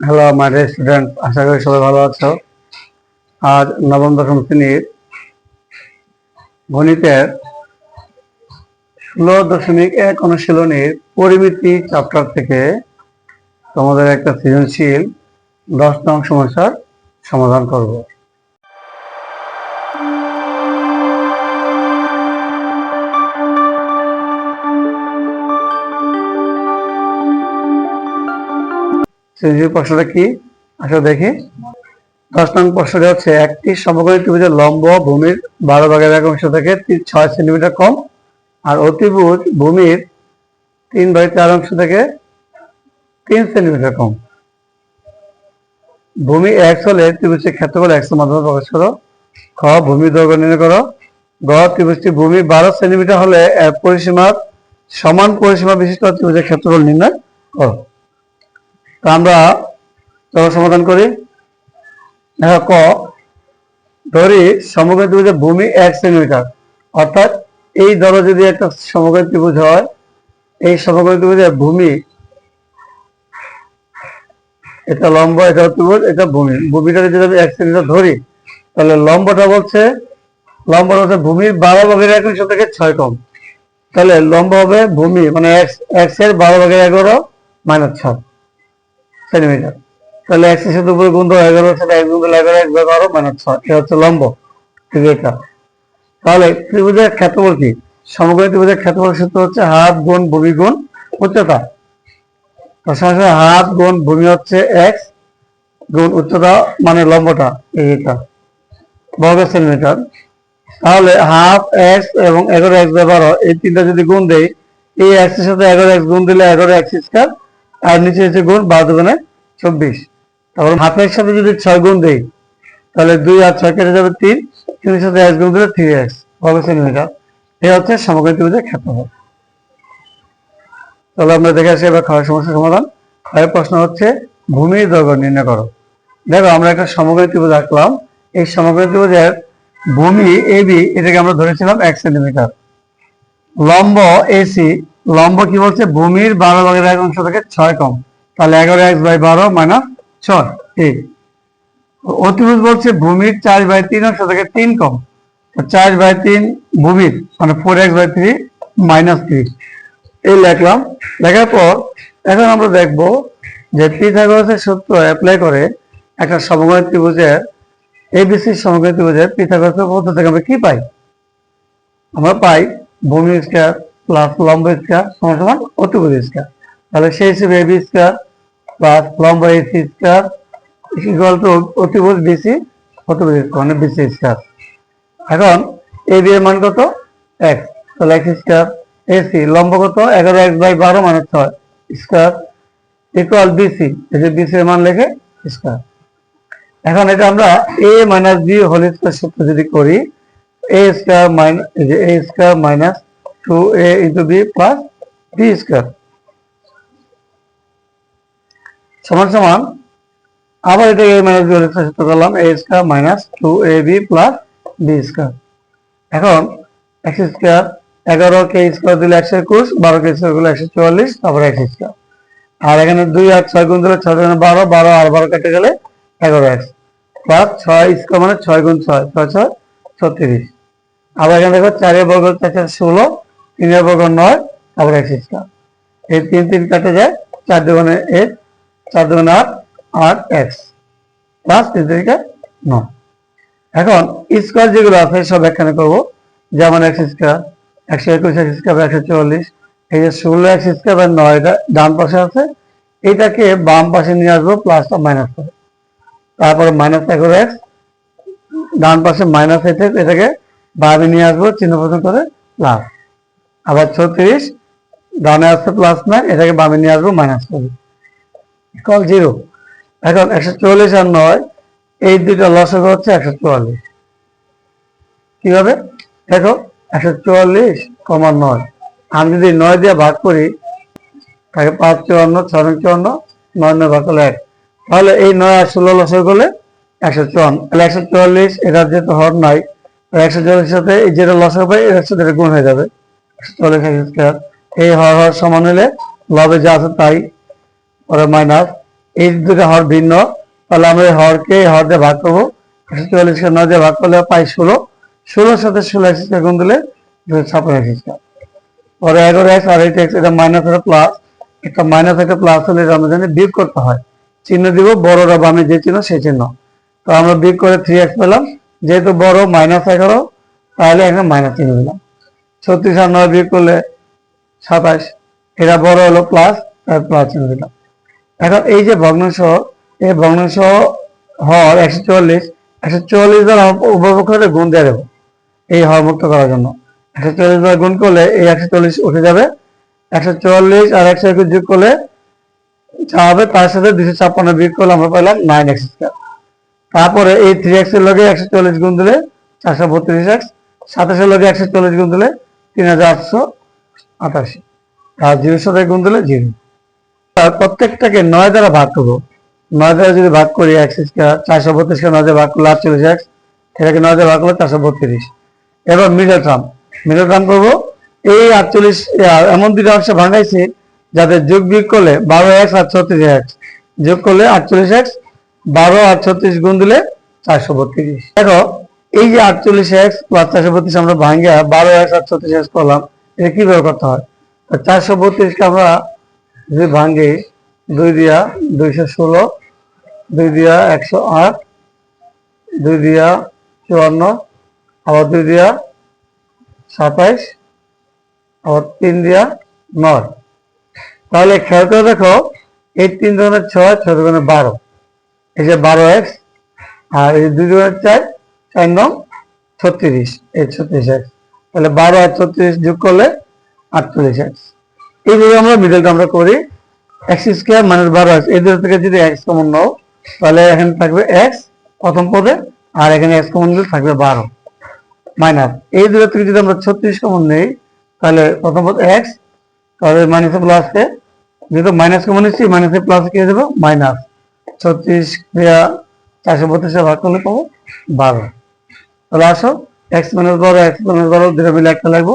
Hello my dear student, আশা করি সবাই ভালো আছো। আজ নবম দশম শ্রেণীর গণিতের 16.1 অনুশীলনীর পরিমিতি চ্যাপ্টার থেকে তোমাদের একটা সৃজনশীল 10 নং সমস্যার সমাধান করব। সৃজনশীল প্রশ্নটা কি আসলে দেখি। 10 নং প্রশ্নটা হচ্ছে, একটি সমকোণী ত্রিভুজের লম্ব ভূমির 12 ভাগের 1 অংশ থেকে 6 সেন্টিমিটার কম আর অতিভুজ ভূমির 3 ভাগের 4 অংশ থেকে 3 সেন্টিমিটার কম। ভূমি x হলে ত্রিভুজের ক্ষেত্রফল x এর মাধ্যমে প্রকাশ করো। খ, ভূমি দৈর্ঘ্য নির্ণয় করো। গ, ত্রিভুজটি ভূমি 12 সেন্টিমিটার হলে এর পরিসীমার সমান পরিসীমা বিশিষ্ট ত্রিভুজের ক্ষেত্রফল নির্ণয় করো। তো আমরা সমাধান করি। দেখো, ক, ধরি সমকোণী ত্রিভুজের ভূমি 1 সেন্টিমিটার, অর্থাৎ এই ধরো যদি একটা সমকোণী ত্রিভুজ হয়, এই সমকোণী ত্রিভুজের ভূমি, এটা লম্ব, এটা ত্রিভুজ, এটা ভূমি। ভূমিটাকে যদি আমি 1 সেন্টিমিটার ধরি, তাহলে লম্বটা বলছে ভূমির 12 ভাগের 1 অংশ থেকে 6 কম। তাহলে লম্ব হবে ভূমি মানে x এর 12 ভাগের 11 মাইনাস 6 সেন্টিমিটার। তাহলে x এর সাথে উপরে গুণ দাও, 11 এর সাথে 1 গুণ দিলে 11 1 12 মাইনাস 6, এটা হচ্ছে লম্ব। ঠিক আছে, তাহলে ত্রিভুজের ক্ষেত্রফল কি? সমকোণী ত্রিভুজের ক্ষেত্রফল সূত্র হচ্ছে হাফ গুণ ভূমি গুণ উচ্চতা। তো সরাসরি হাফ গুণ ভূমি হচ্ছে x গুণ উচ্চতা মানে লম্বটা এইটা বর্গ সেন্টিমিটার। তাহলে হাফ x এবং 11x বাই 12 এই তিনটা যদি গুণ দেই, এই x এর সাথে 11x গুণ দিলে 11x স্কয়ার, আর নিচে এসে গুণ 12 দুগুণে 24। তারপর হাফের সাথে যদি 6 গুণ দেই, তাহলে 2 আর 6 কেটে যাবে 3, 3 এর সাথে x গুণ দিলে 3x বর্গ সেন্টিমিটার। এই হচ্ছে সমকোণী ত্রিভুজের ক্ষেত্রফল। তাহলে আমরা দেখে আসি এবার ক্ষয় সমস্যার সমাধান। ক্ষয়ের প্রশ্ন হচ্ছে ভূমির দৈর্ঘ্য নির্ণয় করো। দেখো, আমরা একটা সমকোণী ত্রিভুজ আঁকলাম। এই সমকোণী ত্রিভুজের ভূমি AB, এটাকে আমরা ধরেছিলাম 1 সেন্টিমিটার। লম্ব AC, লম্ব কি বলছে? ভূমির 12 ভাগের 1 অংশ থেকে 6 কম। তাহলে 11x বাই 12 মাইনাস 6 এই। অতিভুজ বলছে ভূমির 4/3 অংশ থেকে 3 কম। 4/3 ভূমির মানে 4x বাই 3 মাইনাস 3 এই লিখলাম। লেখার পর এখন আমরা দেখব যে পিথাগোরাসের সূত্র অ্যাপ্লাই করে একটা সমকোণী ত্রিভুজের ABC সমকোণী ত্রিভুজের পিথাগোরাসের উপপাদ্য থেকে আমরা কি পাই? আমরা পাই ভূমি স্কয়ার প্লাস লম্ব স্কয়ার সমান অতিভুজ স্কয়ার। তাহলে সেই হিসেবে AB স্কয়ার প্লাস লম্ব AC স্কয়ার ইকুয়াল টু অতিভুজ BC অতিভুজ মানে BC স্কয়ার। এখন AB এর মান কত? x, তাহলে x স্কয়ার। AC লম্ব কত? 11x বাই 12 মানে 6 স্কয়ার ইকুয়াল BC, এই যে BC এর মান লিখে স্কয়ার। এখন এটা আমরা a minus b whole square সূত্র যদি করি, a স্কয়ার মাইনাস এই যে a square minus 2a into b plus b square সমান সমান আবার এটা a minus b whole square সূত্র করলাম, a square minus 2ab plus b square. এখন x স্কয়ার 11 কে স্কয়ার দিলে 121, 12 কে স্কয়ার দিলে 144, তারপর x স্কয়ার। আর এখানে 2 আর 6 গুণ দিলে 6 গুণ 12, 12 আর 12 কেটে গেলে 11x প্লাস 6 স্কয়ার মানে 6 গুণ 6 6 6 36। আবার এখানে দেখো 4 এর বর্গ 4 16, 3 এর বর্গ 9, আবার x স্কয়ার। এই 3 3 কেটে যায়, 4 দুগুণে 8, 4 দুগুণে 8 আর x প্লাস 3 3 9। এখন স্কয়ার যেগুলো আছে সব এখানে করব, যেমন x স্কয়ার 121, x স্কয়ার 144, এই যে 16x স্কয়ার আর 9 এটা ডান পাশে আছে, এটাকে বাম পাশে নিয়ে আসবো প্লাস বা মাইনাস করে। তারপরে মাইনাস 11x ডান পাশে মাইনাস, এটাকে বামে নিয়ে আসবো চিহ্ন পরিবর্তন করে প্লাস। আবার 36 ডানে আসছে প্লাস 9, এটাকে বামে নিয়ে আসবো মাইনাস করে ইকুয়াল 0। এখন 144 আর 9 এই দুইটা লসাগু হচ্ছে 144। কিভাবে? দেখো 144, 9 আমি যদি 9 দিয়ে ভাগ করি, তাকে 5 54, 6 54, 9 ভাগ করলে 1, তাহলে এই 9 আর 16 লসাগু করলে 154। তাহলে 144 এটার যেহেতু হর নাই, 144 সাথে এই যেটা লসাগু পাই এর সাথে গুণ হয়ে যাবে 144 স্কয়ার। এই হর হর সমান হলে লবে যা আছে তাই, পরে মাইনাস এই দুটো হর ভিন্ন, তাহলে আমরা এই হরকে হর দিয়ে ভাগ করবো। 144কে 9 দিয়ে ভাগ করলে পাই 16, 16 সাথে 16 এক্স স্কয়ার গুণ দিলে 256 এক্স স্কয়ার। পরে 11x আর 8x, এটা মাইনাস একটা প্লাস, একটা মাইনাস একটা প্লাস হলে আমরা জানি বিয়োগ করতে হয়, চিহ্ন দিব বড়রা বামে যে চিহ্ন সেই চিহ্ন। তো আমরা বিয়োগ করে 3x পেলাম, যেহেতু বড় -11 তাহলে এখানে মাইনাস চিহ্ন দিলাম। 36 আর 9 বিয়োগ করলে 27, এটা বড় হলো প্লাস, তার প্লাস চিহ্ন দিলাম। এখন এই যে ভগ্নাংশ, এই ভগ্নাংশ হর 144 দ্বারা উপপক্ষে গুণ দিয়ে দেবো এই হর মুক্ত করার জন্য। 144 দ্বারা গুণ করলে এই 144 উঠে যাবে, 144 আর 121 যোগ করলে যা হবে তার সাথে 256 বিয়োগ করলে আমরা পেলাম 9x স্কয়ার। তারপরে এই 3x এর লগে 144 গুণ দিলে 432x, 27 এর লগে 144 গুণ দিলে 3888, আর 0 সাথে গুণ দিলে 0। আর প্রত্যেকটাকে 9 দ্বারা ভাগ করবো। 9 দ্বারা যদি ভাগ করি x স্কয়ার, 432 কে 9 দ্বারা ভাগ করলে 48x, এটাকে 9 দ্বারা ভাগ করলে 432। এবার মিডল টার্ম করবো। এই 48 এমন দুটো অংশ ভাঙাইছি যাতে যোগ বিয়োগ করলে 12x আর 36x, যোগ করলে 48x, 12 আর 36 গুণ দিলে 432। দেখো এই যে 48x প্লাস 432 আমরা ভাঙিয়া 12x আর 36x করলাম, এটা কিভাবে করতে হয়? 432 কে আমরা যদি ভাঙি 2 দিয়া 216, 2 দিয়া 108, 2 দিয়া 54, আবার 2 দিয়া 27, আবার 3 দিয়া 9। তাহলে খেয়াল করে দেখো এই 3 ধরনের 6, 6 ধরনের 12, এই যে 12x, আর এই 2 ধরনের 4, 4 9 36, এই 36x। তাহলে 12 আর 36 যোগ করলে 48x। এইভাবে আমরা মিডল টার্মটা করি। x স্কয়ার মাইনাস 12x, এই দুটো থেকে যদি x কমন নাও তাহলে এখানে থাকবে x প্রথম পদে, আর এখানে x কমন দিলে থাকবে 12 মাইনাস, এই দুটো থেকে যদি আমরা 36 কমন নেই তাহলে প্রথম পদ x, তাহলে মাইনাসে প্লাসে, যেহেতু মাইনাস কমন নিচ্ছি মাইনাসে প্লাস কি হয়ে যাবে মাইনাস 36 দিয়া 432 ভাগ করলে পাবো 12। তাহলে আসো x মাইনাস 12, x মাইনাস 12 দুটো মিলে একটা লাগবো,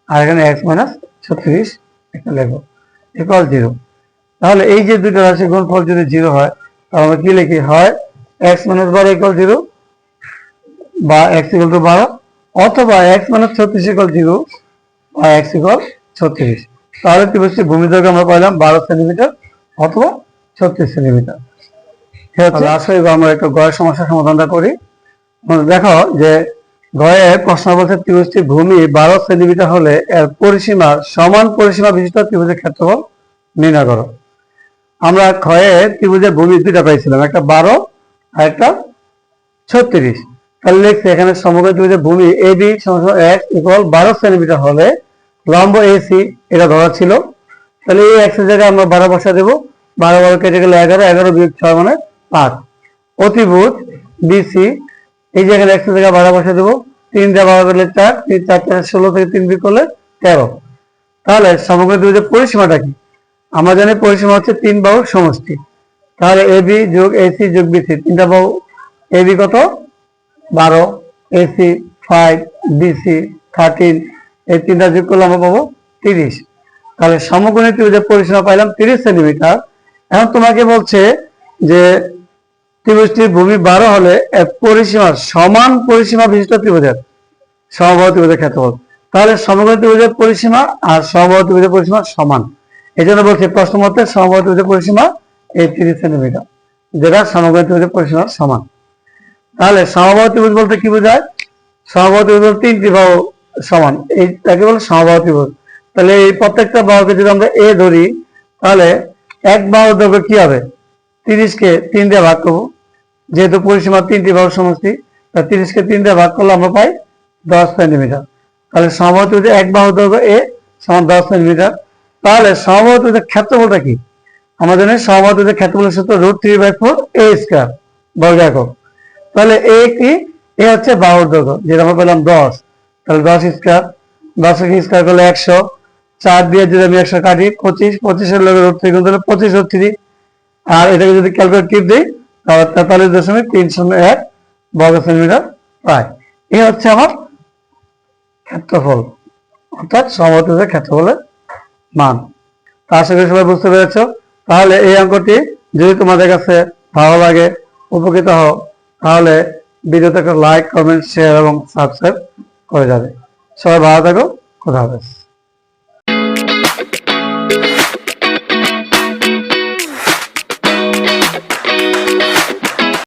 আর এখানে x মাইনাস 36 একটা লাগবো, ইকুয়াল 0। তাহলে এই যে দুটো রাশি গুণফল যদি 0 হয় তাহলে আমরা কি লিখি? হয় x মাইনাস 12 ইকুয়াল 0 বা x ইকুয়াল টু 12, অথবা x মাইনাস 36 ইকুয়াল 0 বা x ইকুয়াল 36। তাহলে ত্রিভুজটির ভূমিদৈর্ঘ্য আমরা পাইলাম 12 সেন্টিমিটার অথবা 36 সেন্টিমিটার। আসলে আমরা একটা গয়ের সমস্যার সমাধানটা করি। দেখো যে গয়ে প্রশ্ন বলছে ত্রিভুজটির ভূমি 12 সেন্টিমিটার হলে এর পরিসীমা সমান পরিসীমা বিশিষ্ট ত্রিভুজের ক্ষেত্রফল নির্ণয় করো। আমরা ক্ষয়ে ত্রিভুজের ভূমি দুইটা পাইছিলাম, একটা 12 আর একটা 36। তাহলে লিখছে এখানে সমগ্র ত্রিভুজের ভূমি AB x ইকুয়াল 12 সেন্টিমিটার হলে লম্ব AC এটা ধরা ছিল। তাহলে এই x এর জায়গায় আমরা 12 বসা দেবো, 12 12 কেটে গেলে 11, 11 বিয়োগ 6 মানে 5। অতিভুজ BC, এই জায়গায় x এর জায়গায় 12 বসা দেবো, 3 দিয়ে 12 করলে 4, 3 4 4 16 থেকে 3 বিয়োগ করলে 13। তাহলে সমগ্র ত্রিভুজের পরিসীমাটা কি? আমরা জানি পরিসীমা হচ্ছে 3 বাহুর সমষ্টি। তাহলে AB যোগ AC যোগ BC, 3টা বাহু AB কত 12, AC 5, BC 13, এই 3টা যোগ করলে আমরা পাবো 30। তাহলে সমকোণী ত্রিভুজের পরিসীমা পাইলাম 30 সেন্টিমিটার। এখন তোমাকে বলছে যে ত্রিভুজটির ভূমি 12 হলে এর পরিসীমা সমান পরিসীমা বিশিষ্ট ত্রিভুজের সমবাহু ত্রিভুজের ক্ষেত্রফল। তাহলে সমকোণী ত্রিভুজের পরিসীমা আর সমবাহু ত্রিভুজের পরিসীমা সমান। এই জন্য বলছি প্রশ্ন মতে সমবাহু ত্রিভুজের পরিসীমা এই 30 সেন্টিমিটার, যেটা সমকোণী ত্রিভুজের পরিসীমা সমান। তাহলে সমবাহু ত্রিভুজ বলতে কি বোঝায়? সমবাহু ত্রিভুজ বলতে 3টি বাহু সমান, এইটাকে বলে সমবাহু ত্রিভুজ। তাহলে এই প্রত্যেকটা বাহুকে যদি আমরা a ধরি তাহলে এক বাহুর দৈর্ঘ্য কি হবে? 30 কে 3 দিয়ে ভাগ করবো, যেহেতু পরিসীমা 3টি বাহুর সমষ্টি, তাই 30 কে 3 দিয়ে ভাগ করলে আমরা পাই 10 সেন্টিমিটার। তাহলে সমবাহু ত্রিভুজের এক বাহুর দৈর্ঘ্য a সমান 10 সেন্টিমিটার। তাহলে সমবাহু ত্রিভুজের ক্ষেত্রফলটা কি? আমরা জানি সমবাহু ত্রিভুজের ক্ষেত্রফলের সূত্র √3/4 a স্কয়ার বর্গ একক। তাহলে a কি? a হচ্ছে বাহুর দৈর্ঘ্য, যেটা আমরা পেলাম 10। তাহলে 10 স্কয়ার, 10 কে স্কয়ার করলে 100, 4 দিয়ে যদি আমি 100 কাটি 25, 25 এর লগে √3 গুণ দিলে 25√3, আর এটাকে যদি ক্যালকুলেট টিপ দেই তাহলে 43.301 বর্গ সেন্টিমিটার পাই। এই হচ্ছে আমার ক্ষেত্রফল, অর্থাৎ সমবাহু ত্রিভুজের ক্ষেত্রফলের মান। আশা করি সবাই বুঝতে পেরেছো। তাহলে এই অঙ্কটি যদি তোমাদের কাছে ভালো লাগে, উপকৃত হও, তাহলে ভিডিওতে একটা লাইক, কমেন্ট, শেয়ার এবং সাবস্ক্রাইব করে যাবে। সবাই ভালো থাকো, খোদা হাফেজ।